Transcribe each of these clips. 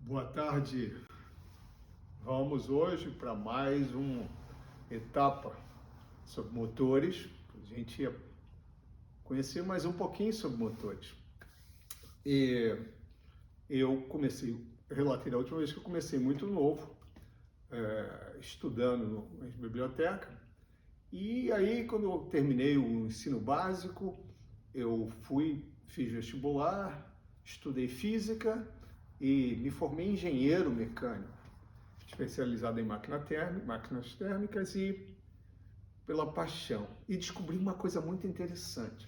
Boa tarde. Vamos hoje para mais uma etapa sobre motores. A gente ia conhecer mais um pouquinho sobre motores. E eu relatei da última vez que eu comecei muito novo, estudando na biblioteca. E aí, quando eu terminei o ensino básico, eu fiz vestibular, estudei física e me formei em engenheiro mecânico, especializado em máquinas térmicas e pela paixão. E descobri uma coisa muito interessante,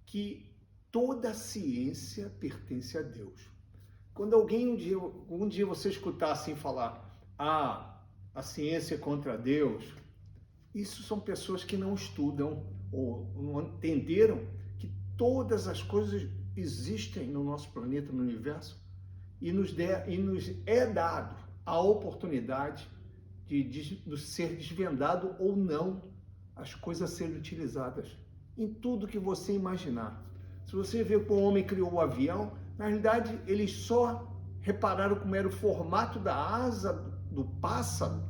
que toda a ciência pertence a Deus. Quando um dia você escutar assim falar, a ciência é contra Deus, isso são pessoas que não estudam ou não entenderam que todas as coisas existem no nosso planeta, no universo, e nos é dado a oportunidade de ser desvendado ou não as coisas serem utilizadas em tudo que você imaginar. Se você vê que o homem criou o avião, na realidade eles só repararam como era o formato da asa do pássaro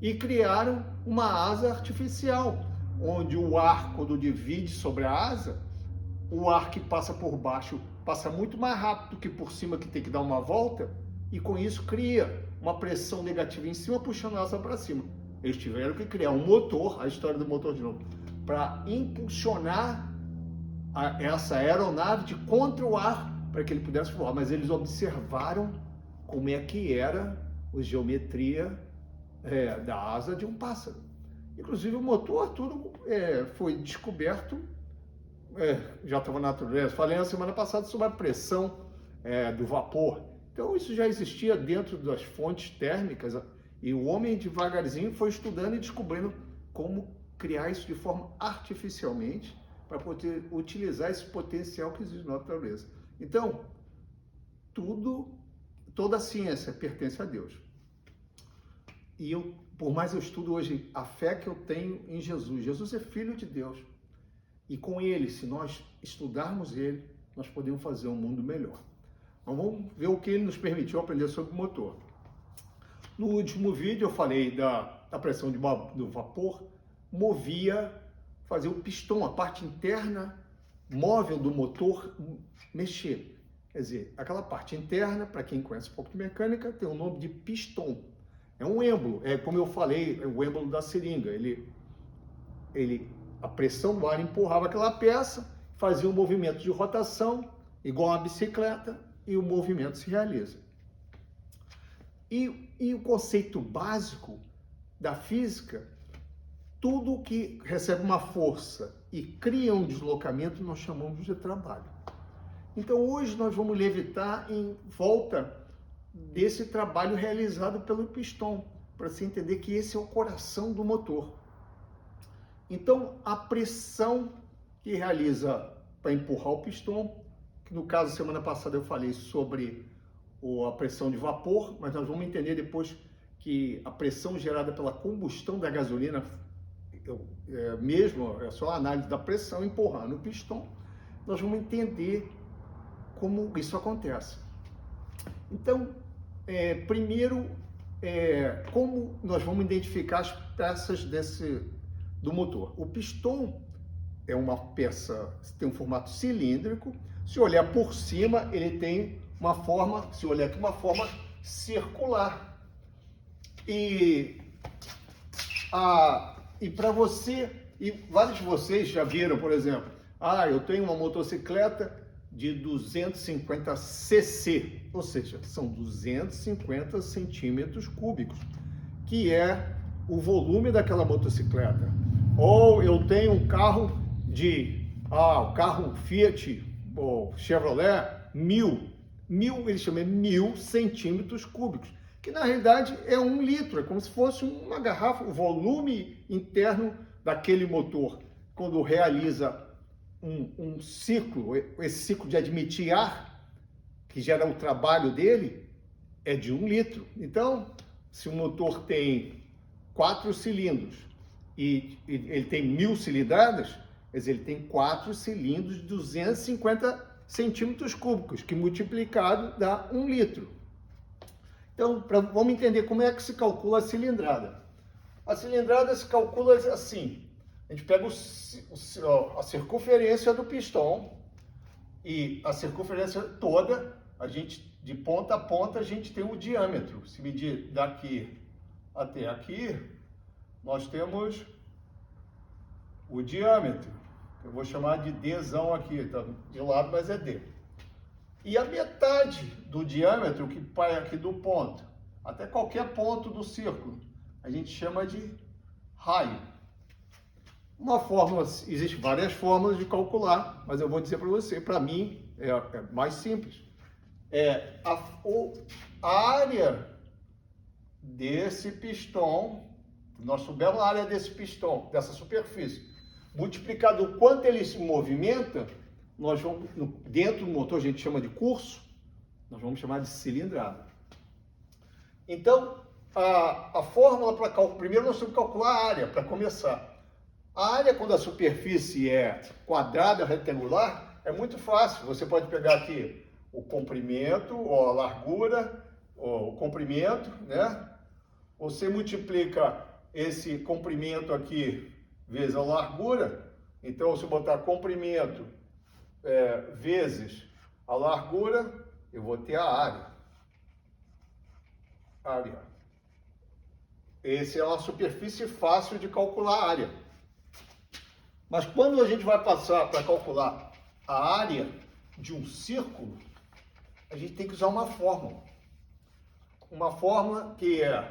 e criaram uma asa artificial, onde o ar, quando divide sobre a asa, o ar que passa por baixo passa muito mais rápido que por cima, que tem que dar uma volta, e com isso cria uma pressão negativa em cima, puxando a asa para cima. Eles tiveram que criar um motor, a história do motor de novo, para impulsionar essa aeronave de contra o ar, para que ele pudesse voar. Mas eles observaram como é que era a geometria da asa de um pássaro. Inclusive o motor, tudo foi descoberto, já estava na natureza. Falei na semana passada sobre a pressão do vapor. Então isso já existia dentro das fontes térmicas, e o homem devagarzinho foi estudando e descobrindo como criar isso de forma artificialmente para poder utilizar esse potencial que existe na natureza. Então, toda a ciência pertence a Deus. E por mais eu estudo hoje a fé que eu tenho em Jesus. Jesus é Filho de Deus. E com Ele, se nós estudarmos Ele, nós podemos fazer um mundo melhor. Então vamos ver o que Ele nos permitiu aprender sobre o motor. No último vídeo eu falei da pressão do vapor, fazia o pistão, a parte interna móvel do motor mexer. Quer dizer, aquela parte interna, para quem conhece um pouco de mecânica, tem o nome de pistão. É um êmbolo, como eu falei, é o êmbolo da seringa. A pressão do ar empurrava aquela peça, fazia um movimento de rotação, igual a uma bicicleta, e o movimento se realiza. E o conceito básico da física, tudo que recebe uma força e cria um deslocamento, nós chamamos de trabalho. Então hoje nós vamos levitar em volta desse trabalho realizado pelo pistão, para se entender que esse é o coração do motor. Então, a pressão que realiza para empurrar o pistão, que no caso, semana passada eu falei sobre a pressão de vapor, mas nós vamos entender depois que a pressão gerada pela combustão da gasolina, é só a análise da pressão empurrando o pistão, nós vamos entender como isso acontece. Então, primeiro, como nós vamos identificar as peças do motor. O pistão é uma peça, tem um formato cilíndrico. Se olhar por cima, ele tem uma forma, se olhar aqui, uma forma circular. E para você, e vários de vocês já viram, por exemplo, eu tenho uma motocicleta de 250 cc, ou seja, são 250 centímetros cúbicos, que é o volume daquela motocicleta. Ou eu tenho um carro o carro Fiat ou Chevrolet 1000, eles chamam de 1000 centímetros cúbicos, que na realidade é 1 litro, é como se fosse uma garrafa. O volume interno daquele motor, quando realiza um ciclo, esse ciclo de admitir ar, que gera o trabalho dele, é de 1 litro. Então, se o motor tem 4 cilindros e ele tem 1000 cilindradas, quer dizer, ele tem 4 cilindros de 250 centímetros cúbicos, que multiplicado dá 1 litro. Então, vamos entender como é que se calcula a cilindrada. A cilindrada se calcula assim. A gente pega a circunferência do pistão e a circunferência toda, de ponta a ponta, a gente tem o diâmetro. Se medir daqui até aqui, nós temos o diâmetro. Eu vou chamar de Dzão aqui, tá de lado, mas é D. E a metade do diâmetro que vai aqui do ponto, até qualquer ponto do círculo, a gente chama de raio. Uma fórmula, existem várias fórmulas de calcular, mas eu vou dizer para você, para mim, é mais simples. É a área desse pistão, nós soubemos a área desse pistão, dessa superfície, multiplicado o quanto ele se movimenta, nós vamos, dentro do motor a gente chama de curso, nós vamos chamar de cilindrada. Então, a fórmula para calcular, primeiro nós temos que calcular a área, para começar. A área, quando a superfície é quadrada, retangular, é muito fácil. Você pode pegar aqui o comprimento, ou a largura, ou o comprimento, né? Você multiplica esse comprimento aqui vezes a largura. Então, se eu botar comprimento vezes a largura, eu vou ter a área. Essa é uma superfície fácil de calcular a área. Mas quando a gente vai passar para calcular a área de um círculo, a gente tem que usar uma fórmula. Uma fórmula que é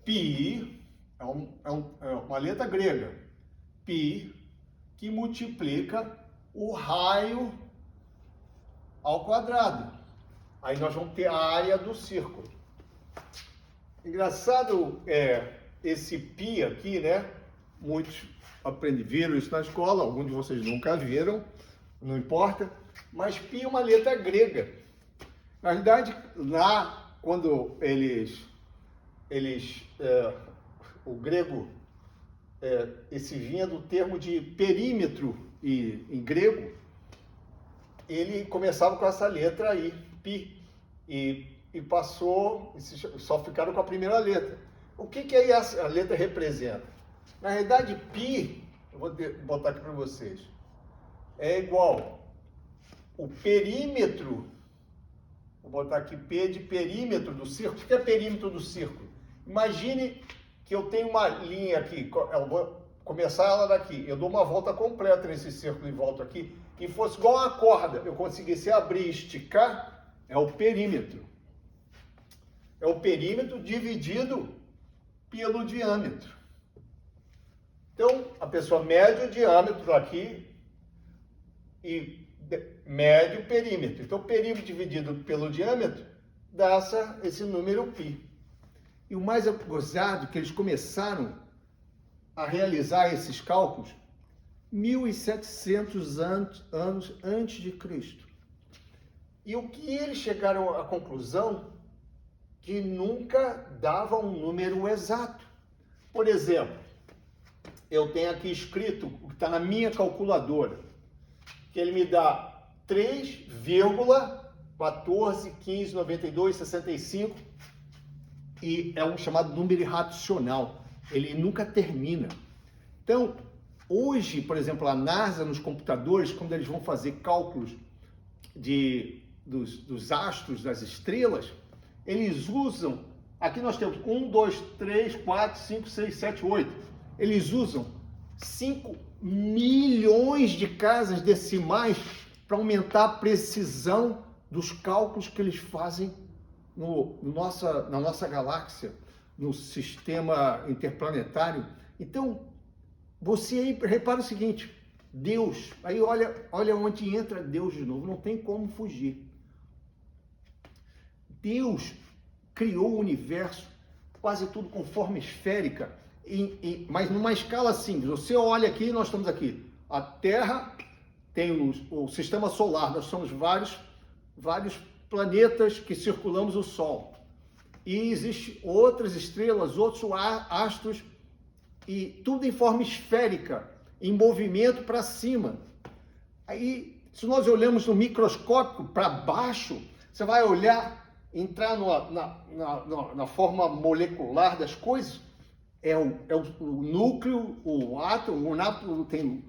π, é uma letra grega, π, que multiplica o raio ao quadrado. Aí nós vamos ter a área do círculo. Engraçado esse π aqui, né? Muitos viram isso na escola, alguns de vocês nunca viram, não importa. Mas π é uma letra grega. Na realidade, lá, quando o grego, esse vinha do termo de perímetro em grego, ele começava com essa letra aí, π, e passou, só ficaram com a primeira letra. O que aí a letra representa? Na realidade, π, eu vou botar aqui para vocês, é igual o perímetro, vou botar aqui P de perímetro do círculo. O que é perímetro do círculo? Imagine que eu tenho uma linha aqui, eu vou começar ela daqui, eu dou uma volta completa nesse círculo e volto aqui, e fosse igual uma corda, eu conseguisse abrir e esticar, é o perímetro. É o perímetro dividido pelo diâmetro. Então, a pessoa mede o diâmetro aqui e mede o perímetro. Então, o perímetro dividido pelo diâmetro dá esse número π. E o mais gozado é que eles começaram a realizar esses cálculos 1.700 anos antes de Cristo. E o que eles chegaram à conclusão? Que nunca dava um número exato. Por exemplo, eu tenho aqui escrito, o que está na minha calculadora, que ele me dá 3,14159265 e é um chamado número irracional. Ele nunca termina. Então, hoje, por exemplo, a NASA nos computadores, quando eles vão fazer cálculos dos astros, das estrelas, eles usam, aqui nós temos 1, 2, 3, 4, 5, 6, 7, 8. Eles usam 5 milhões de casas decimais para aumentar a precisão dos cálculos que eles fazem na nossa galáxia, no sistema interplanetário. Então, você aí repara o seguinte, Deus, aí olha onde entra Deus de novo, não tem como fugir. Deus criou o universo, quase tudo com forma esférica, mas numa escala simples. Você olha aqui, nós estamos aqui. A Terra tem o sistema solar, nós somos vários planetas que circulamos o Sol. E existem outras estrelas, outros astros, e tudo em forma esférica, em movimento para cima. Aí, se nós olhamos no microscópio para baixo, Você vai olhar, entrar na forma molecular das coisas, é o núcleo, o átomo tem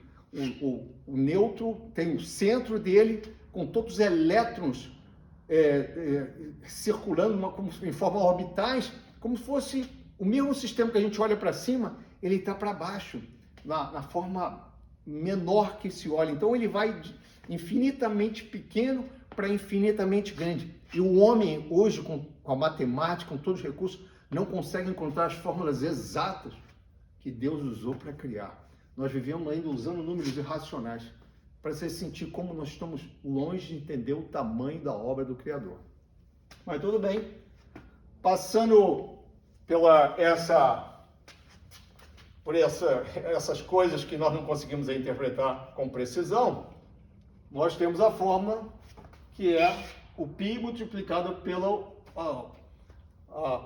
o nêutron, tem o centro dele, com todos os elétrons circulando em forma orbitais, como se fosse o mesmo sistema que a gente olha para cima, ele está para baixo, na forma menor que se olha. Então ele vai de infinitamente pequeno para infinitamente grande. E o homem hoje, com a matemática, com todos os recursos, não consegue encontrar as fórmulas exatas que Deus usou para criar. Nós vivemos ainda usando números irracionais, para você sentir como nós estamos longe de entender o tamanho da obra do Criador. Mas tudo bem. Passando por essas coisas que nós não conseguimos interpretar com precisão, nós temos a fórmula que é o π multiplicado pelo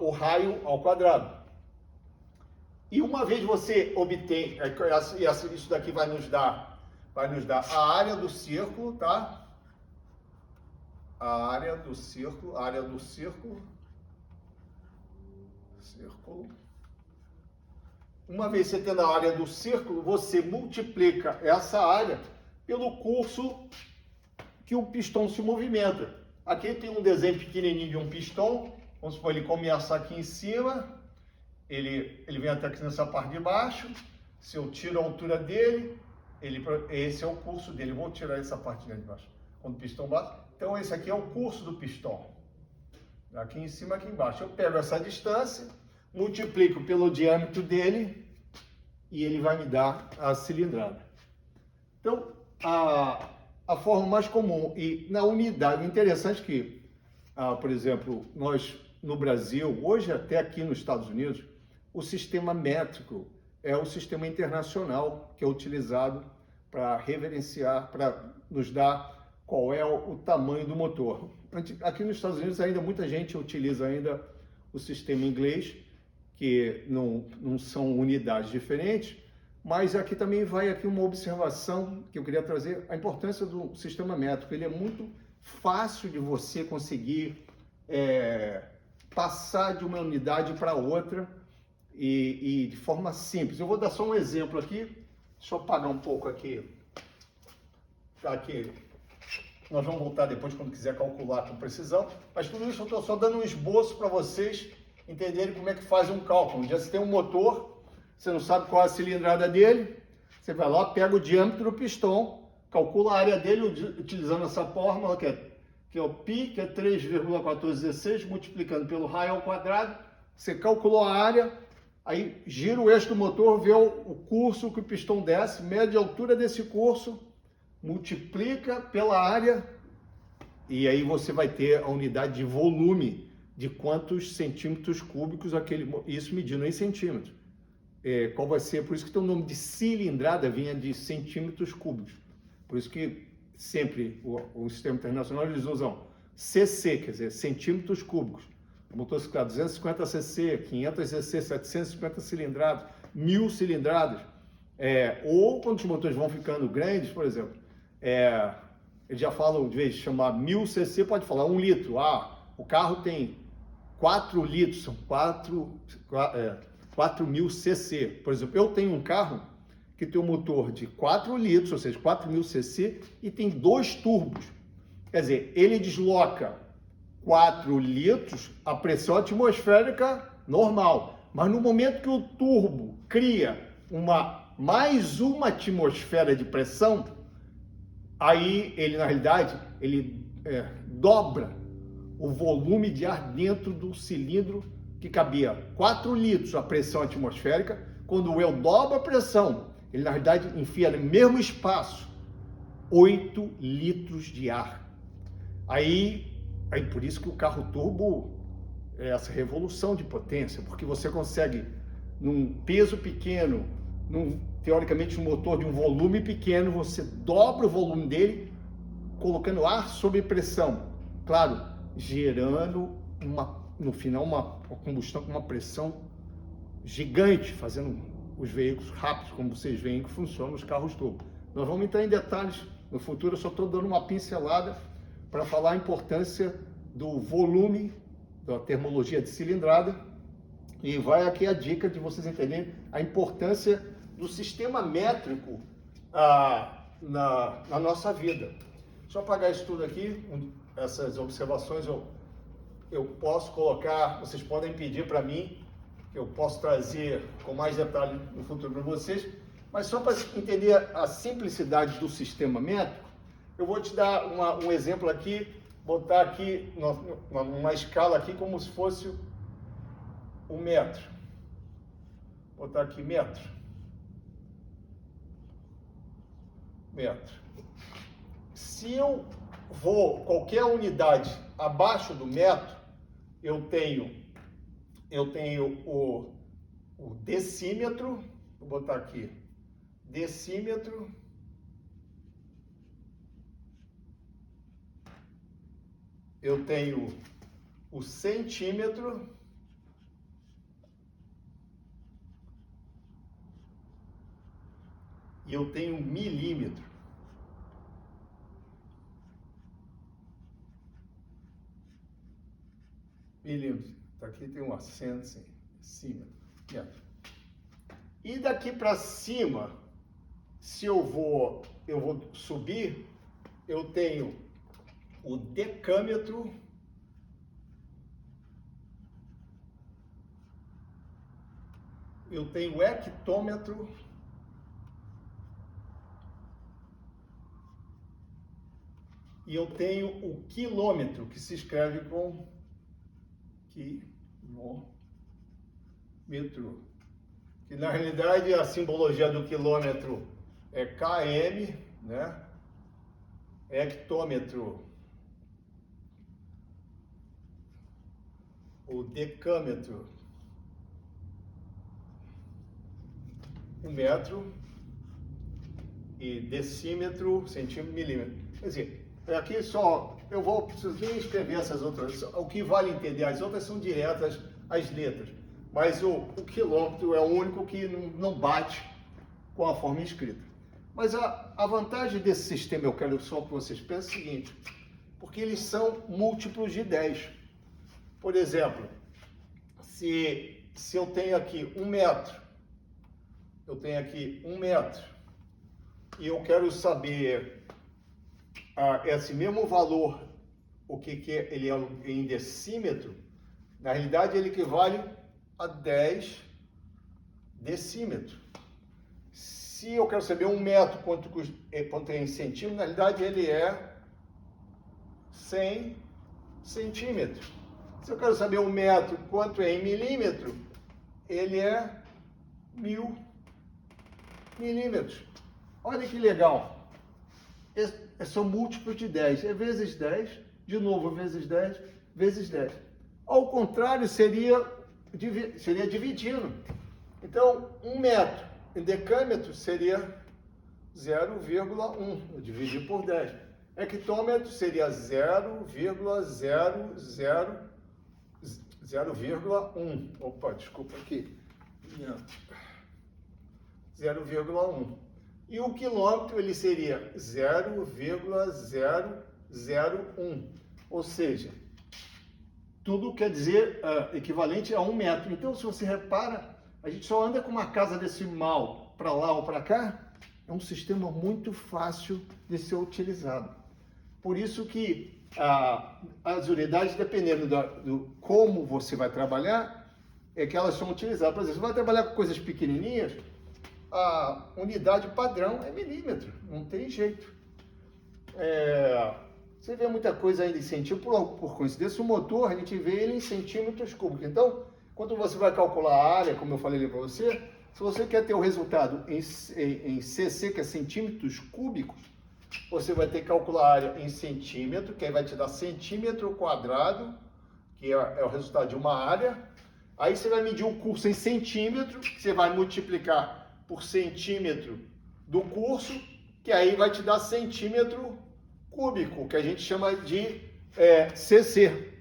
o raio ao quadrado. E uma vez você obtém, isso daqui vai nos dar a área do círculo, tá? A área do círculo. Uma vez você tendo a área do círculo, você multiplica essa área pelo curso que o pistão se movimenta. Aqui tem um desenho pequenininho de um pistão. Vamos supor, ele começa aqui em cima, ele vem até aqui nessa parte de baixo. Se eu tiro a altura dele, esse é o curso dele. Vou tirar essa parte de baixo. Quando o pistão bate. Então, esse aqui é o curso do pistão. Aqui em cima, aqui embaixo. Eu pego essa distância, multiplico pelo diâmetro dele e ele vai me dar a cilindrada. Então, a forma mais comum e na unidade, interessante que, por exemplo, nós no Brasil, hoje até aqui nos Estados Unidos, o sistema métrico é o sistema internacional que é utilizado para referenciar, para nos dar qual é o tamanho do motor. Aqui nos Estados Unidos ainda muita gente utiliza ainda o sistema inglês, que não são unidades diferentes, mas aqui também vai aqui uma observação que eu queria trazer, a importância do sistema métrico. Ele é muito fácil de você conseguir passar de uma unidade para outra e de forma simples. Eu vou dar só um exemplo aqui, deixa eu apagar um pouco aqui. Aqui, nós vamos voltar depois quando quiser calcular com precisão, mas tudo isso eu estou só dando um esboço para vocês entenderem como é que faz um cálculo. Um dia você tem um motor, você não sabe qual é a cilindrada dele, você vai lá, pega o diâmetro do pistão, calcula a área dele utilizando essa fórmula que é o π, que é 3,1416, multiplicando pelo raio ao quadrado. Você calculou a área, aí gira o eixo do motor, vê o curso que o pistão desce, mede a altura desse curso, multiplica pela área, e aí você vai ter a unidade de volume de quantos centímetros cúbicos isso medindo em centímetros. Qual vai ser? Por isso que tem o nome de cilindrada, vinha de centímetros cúbicos. Por isso que sempre o sistema internacional eles usam cc, quer dizer, centímetros cúbicos. O motor ciclado 250 cc, 500 cc, 750 cilindradas, 1000 cilindradas. Ou quando os motores vão ficando grandes, por exemplo, eles já falam, de vez de chamar 1000 cc, pode falar 1 litro. O carro tem 4 litros, são 4.000 cc. Por exemplo, eu tenho um carro que tem um motor de 4 litros, ou seja, 4.000 cc, e tem 2 turbos. Quer dizer, ele desloca 4 litros a pressão atmosférica normal. Mas no momento que o turbo cria mais uma atmosfera de pressão, aí ele, na realidade, ele dobra o volume de ar dentro do cilindro que cabia 4 litros a pressão atmosférica. Quando eu dobro a pressão, ele na realidade enfia no mesmo espaço 8 litros de ar. Aí por isso que o carro turbo é essa revolução de potência, porque você consegue, num peso pequeno, teoricamente um motor de um volume pequeno, você dobra o volume dele, colocando ar sob pressão. Claro, gerando no final uma combustão com uma pressão gigante, fazendo os veículos rápidos, como vocês veem que funcionam os carros turbo. Nós vamos entrar em detalhes no futuro, eu só estou dando uma pincelada para falar a importância do volume, da termologia de cilindrada, e vai aqui a dica de vocês entenderem a importância do sistema métrico na nossa vida. Deixa eu apagar isso tudo aqui, essas observações eu posso colocar, vocês podem pedir para mim, que eu posso trazer com mais detalhe no futuro para vocês, mas só para entender a simplicidade do sistema métrico, eu vou te dar um exemplo aqui, botar aqui uma escala aqui como se fosse o metro. Botar aqui metro. Se eu vou qualquer unidade abaixo do metro, eu tenho o decímetro, vou botar aqui, decímetro, eu tenho o centímetro, e eu tenho o milímetro. Milímetro. Aqui tem um acento assim, cima, metro. E daqui para cima, se eu vou subir, eu tenho o decâmetro, eu tenho o hectômetro, e eu tenho o quilômetro, que se escreve com quilômetro. Que na realidade a simbologia do quilômetro é km, né? Hectômetro, o decâmetro, o metro, e decímetro, centímetro, milímetro. Quer dizer, aqui só, eu preciso nem escrever essas outras, o que vale entender, as outras são diretas às letras, mas o quilômetro é o único que não bate com a forma escrita. Mas a vantagem desse sistema, eu quero só que vocês pensem o seguinte, porque eles são múltiplos de 10. Por exemplo, se eu tenho aqui 1 metro, e eu quero saber esse mesmo valor, o que é, ele é em decímetro, na realidade ele equivale a 10 decímetros. Se eu quero saber 1 metro quanto é em centímetro, na realidade ele é 100 centímetros. Se eu quero saber 1 metro quanto é em milímetro, ele é 1000 milímetros. Olha que legal. São múltiplos de 10. É vezes 10, de novo vezes 10, vezes 10. Ao contrário, seria dividindo. Então, 1 metro em decâmetro seria 0,1. Eu dividi por 10. Hectômetro seria 0,1. Opa, desculpa aqui. 0,1. E o quilômetro, ele seria 0,001. Ou seja, tudo quer dizer equivalente a 1 metro. Então, se você repara, a gente só anda com uma casa decimal para lá ou para cá. É um sistema muito fácil de ser utilizado. Por isso que as unidades, dependendo do como você vai trabalhar, é que elas são utilizadas. Por exemplo, você vai trabalhar com coisas pequenininhas, a unidade padrão é milímetro, não tem jeito. Você vê muita coisa ainda em centímetro, por coincidência, o motor, a gente vê ele em centímetros cúbicos. Então, quando você vai calcular a área, como eu falei ali para você, se você quer ter o resultado em cc, que é centímetros cúbicos, você vai ter que calcular a área em centímetro, que aí vai te dar centímetro quadrado, que é o resultado de uma área. Aí você vai medir o curso em centímetro, que você vai multiplicar por centímetro do curso, que aí vai te dar centímetro cúbico, que a gente chama de cc.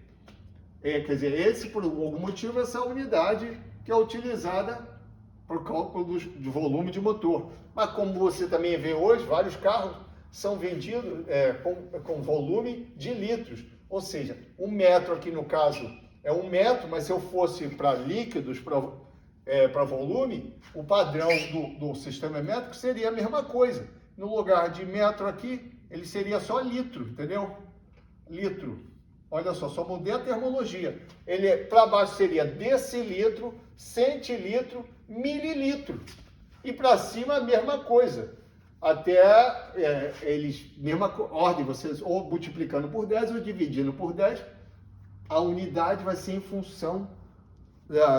Quer dizer, por algum motivo, essa unidade que é utilizada para o cálculo do volume de motor. Mas como você também vê hoje, vários carros são vendidos com volume de litros. Ou seja, 1 metro aqui no caso é 1 metro, mas se eu fosse para líquidos, para volume, o padrão do sistema métrico seria a mesma coisa. No lugar de metro aqui, ele seria só litro, entendeu? Litro. Olha só mudei a terminologia. Ele para baixo seria decilitro, centilitro, mililitro. E para cima a mesma coisa. Até eles, mesma ordem, vocês ou multiplicando por 10 ou dividindo por 10, a unidade vai ser em função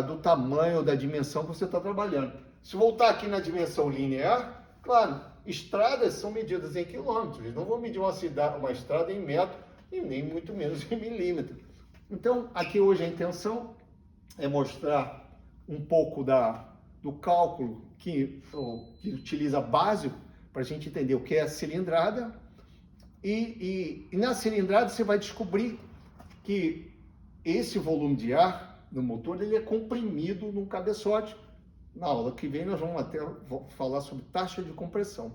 do tamanho, da dimensão que você está trabalhando. Se voltar aqui na dimensão linear, claro, estradas são medidas em quilômetros, eles não vão medir uma estrada em metro e nem muito menos em milímetro. Então, aqui hoje a intenção é mostrar um pouco do cálculo que utiliza básico para a gente entender o que é a cilindrada e na cilindrada você vai descobrir que esse volume de ar no motor ele é comprimido num cabeçote. Na aula que vem nós vamos até falar sobre taxa de compressão.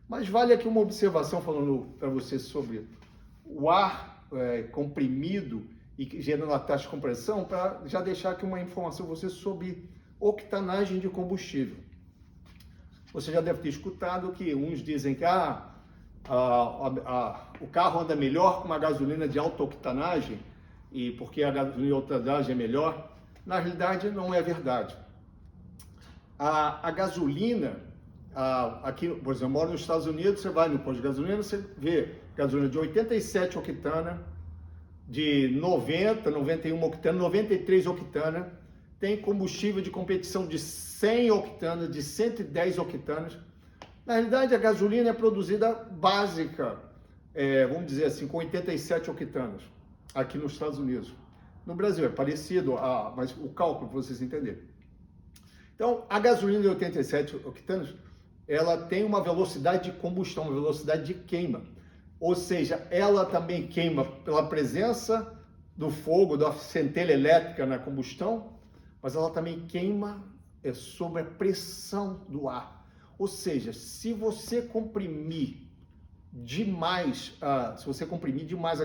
Mas vale aqui uma observação falando para você sobre o ar comprimido e gerando a taxa de compressão, para já deixar aqui uma informação para você sobre octanagem de combustível. Você já deve ter escutado que uns dizem que o carro anda melhor com uma gasolina de alta octanagem, e porque a gasolina de octanagem é melhor. Na realidade, não é verdade. A gasolina, aqui, por exemplo, eu moro nos Estados Unidos, você vai no posto de gasolina, você vê gasolina de 87 octana, de 90, 91 octana, 93 octana, tem combustível de competição de 100 octanas, de 110 octanas. Na realidade, a gasolina é produzida básica, vamos dizer assim, com 87 octanas, aqui nos Estados Unidos. No Brasil é parecido, mas o cálculo, para vocês entenderem. Então, a gasolina de 87 octanos, ela tem uma velocidade de combustão, uma velocidade de queima. Ou seja, ela também queima pela presença do fogo, da centelha elétrica na combustão, mas ela também queima sob a pressão do ar. Ou seja, se você comprimir demais a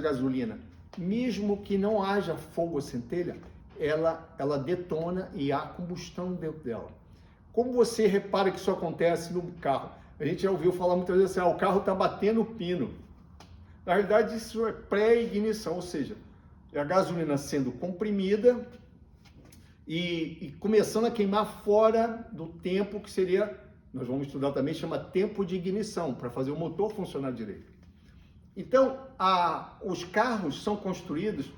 gasolina, mesmo que não haja fogo ou centelha, ela detona e há combustão dentro dela. Como você repara que isso acontece no carro? A gente já ouviu falar muitas vezes assim, o carro está batendo o pino. Na realidade, isso é pré-ignição, ou seja, é a gasolina sendo comprimida e começando a queimar fora do tempo que seria, nós vamos estudar também, chama tempo de ignição, para fazer o motor funcionar direito. Então, os carros são construídos,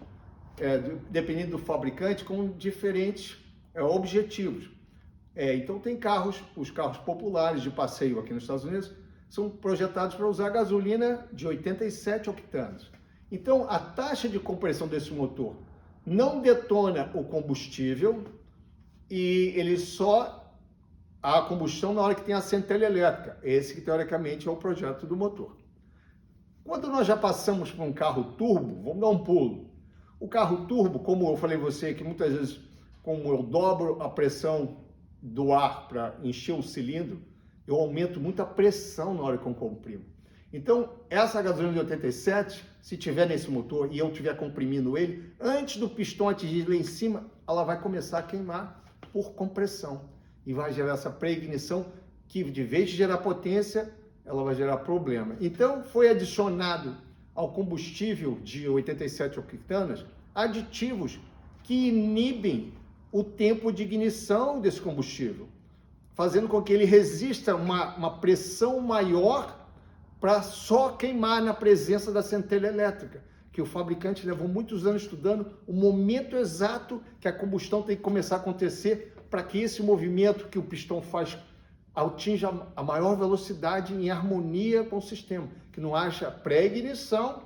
dependendo do fabricante, com diferentes objetivos. Então, tem os carros populares de passeio aqui nos Estados Unidos, são projetados para usar gasolina de 87 octanos. Então, a taxa de compressão desse motor não detona o combustível e ele só há combustão na hora que tem a centelha elétrica. Esse que, teoricamente, é o projeto do motor. Quando nós já passamos para um carro turbo, vamos dar um pulo. O carro turbo, como eu falei a você, que muitas vezes, como eu dobro a pressão do ar para encher o cilindro, eu aumento muito a pressão na hora que eu comprimo. Então, essa gasolina de 87, se tiver nesse motor e eu estiver comprimindo ele, antes do pistão atingir lá em cima, ela vai começar a queimar por compressão. E vai gerar essa pré-ignição que, de vez de gerar potência, ela vai gerar problema. Então, foi adicionado ao combustível de 87 octanas aditivos que inibem o tempo de ignição desse combustível, fazendo com que ele resista uma pressão maior para só queimar na presença da centelha elétrica, que o fabricante levou muitos anos estudando o momento exato que a combustão tem que começar a acontecer para que esse movimento que o pistão faz atinja a maior velocidade em harmonia com o sistema, que não haja pré-ignição,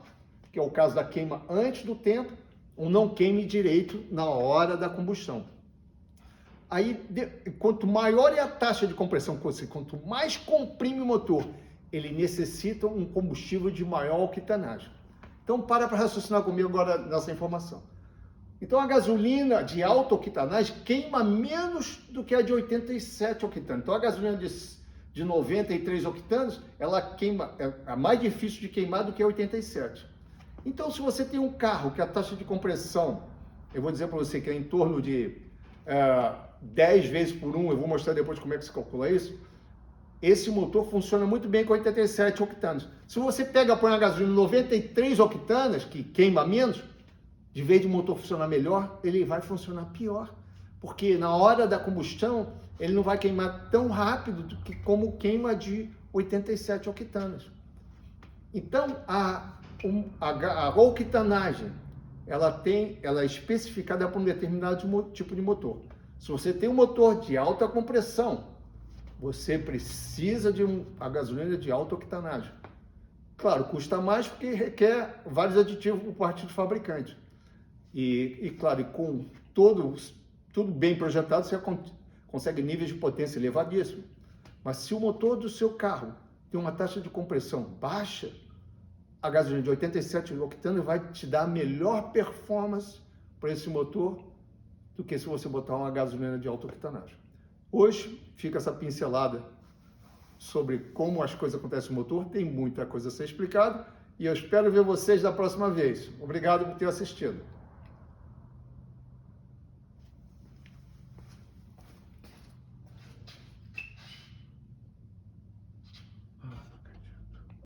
que é o caso da queima antes do tempo, ou não queime direito na hora da combustão. Aí, quanto maior é a taxa de compressão, quanto mais comprime o motor, ele necessita um combustível de maior octanagem. Então, para raciocinar comigo agora nessa informação. Então, a gasolina de alta octanagem queima menos do que a de 87 octanos. Então, a gasolina de 93 octanos, ela queima, é mais difícil de queimar do que a 87. Então, se você tem um carro que a taxa de compressão, eu vou dizer para você que é em torno de 10 vezes por 1, eu vou mostrar depois como é que se calcula isso, esse motor funciona muito bem com 87 octanos. Se você pega põe a gasolina 93 octanas, que queima menos, de vez de o motor funcionar melhor, ele vai funcionar pior. Porque na hora da combustão, ele não vai queimar tão rápido como queima de 87 octanas. Então, a octanagem, ela é especificada para um determinado tipo de motor. Se você tem um motor de alta compressão, você precisa de a gasolina de alta octanagem. Claro, custa mais porque requer vários aditivos por parte do fabricante. E claro, com tudo bem projetado, você consegue níveis de potência elevadíssimos. Mas se o motor do seu carro tem uma taxa de compressão baixa, a gasolina de 87 octanos vai te dar a melhor performance para esse motor do que se você botar uma gasolina de alta octanagem. Hoje fica essa pincelada sobre como as coisas acontecem no motor, tem muita coisa a ser explicada e eu espero ver vocês da próxima vez. Obrigado por ter assistido.